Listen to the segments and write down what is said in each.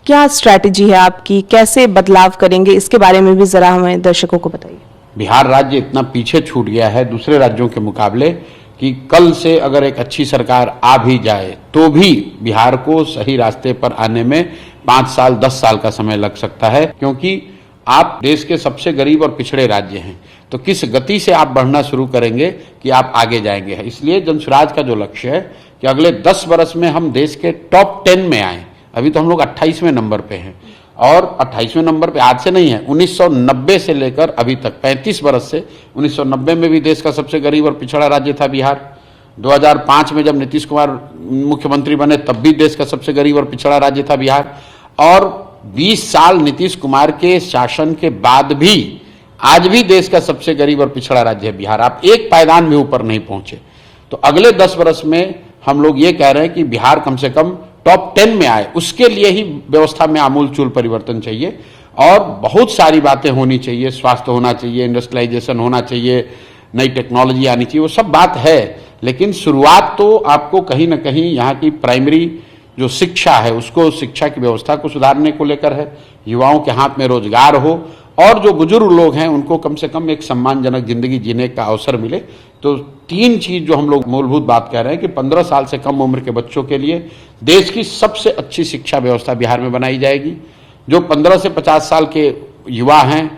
क्या स्ट्रैटेजी है आपकी, कैसे बदलाव करेंगे, इसके बारे में भी जरा हमें दर्शकों को बताइए। बिहार राज्य इतना पीछे छूट गया है दूसरे राज्यों के मुकाबले कि कल से अगर एक अच्छी सरकार आ भी जाए तो भी बिहार को सही रास्ते पर आने में 5 साल 10 साल का समय लग सकता है, क्योंकि आप देश के सबसे गरीब और पिछड़े राज्य हैं। तो किस गति से आप बढ़ना शुरू करेंगे कि आप आगे जाएंगे। इसलिए जनसुराज का जो लक्ष्य है कि अगले 10 वर्ष में हम देश के टॉप 10 में आए। अभी तो हम लोग 28वें नंबर पे हैं और 28वें नंबर पे आज से नहीं है, 1990 से लेकर अभी तक 35 वर्ष से। 1990 में भी देश का सबसे गरीब और पिछड़ा राज्य था बिहार। 2005 में जब नीतीश कुमार मुख्यमंत्री बने तब भी देश का सबसे गरीब और पिछड़ा राज्य था बिहार। और 20 साल नीतीश कुमार के शासन के बाद भी आज भी देश का सबसे गरीब और पिछड़ा राज्य है बिहार। आप एक पायदान भी ऊपर नहीं पहुंचे। तो अगले 10 वर्ष में हम लोग ये कह रहे हैं कि बिहार कम से कम टॉप 10 में आए। उसके लिए ही व्यवस्था में आमूलचूल परिवर्तन चाहिए और बहुत सारी बातें होनी चाहिए। स्वास्थ्य होना चाहिए, इंडस्ट्रियलाइजेशन होना चाहिए, नई टेक्नोलॉजी आनी चाहिए, वो सब बात है। लेकिन शुरुआत तो आपको कहीं ना कहीं यहाँ की प्राइमरी जो शिक्षा है उसको, शिक्षा की व्यवस्था को सुधारने को लेकर है। युवाओं के हाथ में रोजगार हो और जो बुजुर्ग लोग हैं उनको कम से कम एक सम्मानजनक जिंदगी जीने का अवसर मिले। तो 3 चीज जो हम लोग मूलभूत बात कह रहे हैं कि 15 साल से कम उम्र के बच्चों के लिए देश की सबसे अच्छी शिक्षा व्यवस्था बिहार में बनाई जाएगी। जो 15 से 50 साल के युवा हैं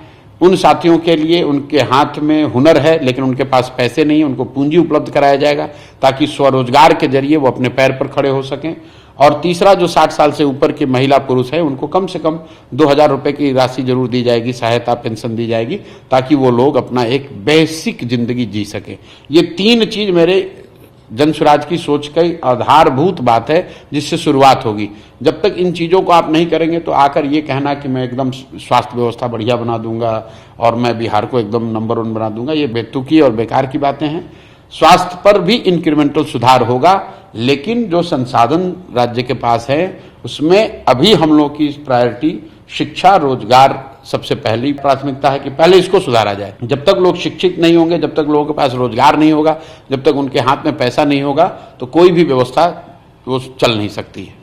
उन साथियों के लिए उनके हाथ में हुनर है लेकिन उनके पास पैसे नहीं, उनको पूंजी उपलब्ध कराया जाएगा ताकि स्वरोजगार के जरिए वो अपने पैर पर खड़े हो सकें। और तीसरा, जो 60 साल से ऊपर की महिला पुरुष है उनको कम से कम 2000 रुपए की राशि जरूर दी जाएगी, सहायता पेंशन दी जाएगी, ताकि वो लोग अपना एक बेसिक जिंदगी जी सके। ये 3 चीज मेरे जनसुराज की सोच की आधारभूत बात है जिससे शुरुआत होगी। जब तक इन चीजों को आप नहीं करेंगे तो आकर ये कहना कि मैं एकदम स्वास्थ्य व्यवस्था बढ़िया बना दूंगा और मैं बिहार को एकदम नंबर 1 बना दूंगा, ये बेतुकी और बेकार की बातें हैं। स्वास्थ्य पर भी इंक्रीमेंटल सुधार होगा, लेकिन जो संसाधन राज्य के पास है उसमें अभी हम लोग की प्रायोरिटी शिक्षा, रोजगार सबसे पहली प्राथमिकता है कि पहले इसको सुधारा जाए। जब तक लोग शिक्षित नहीं होंगे, जब तक लोगों के पास रोजगार नहीं होगा, जब तक उनके हाथ में पैसा नहीं होगा, तो कोई भी व्यवस्था वो चल नहीं सकती है।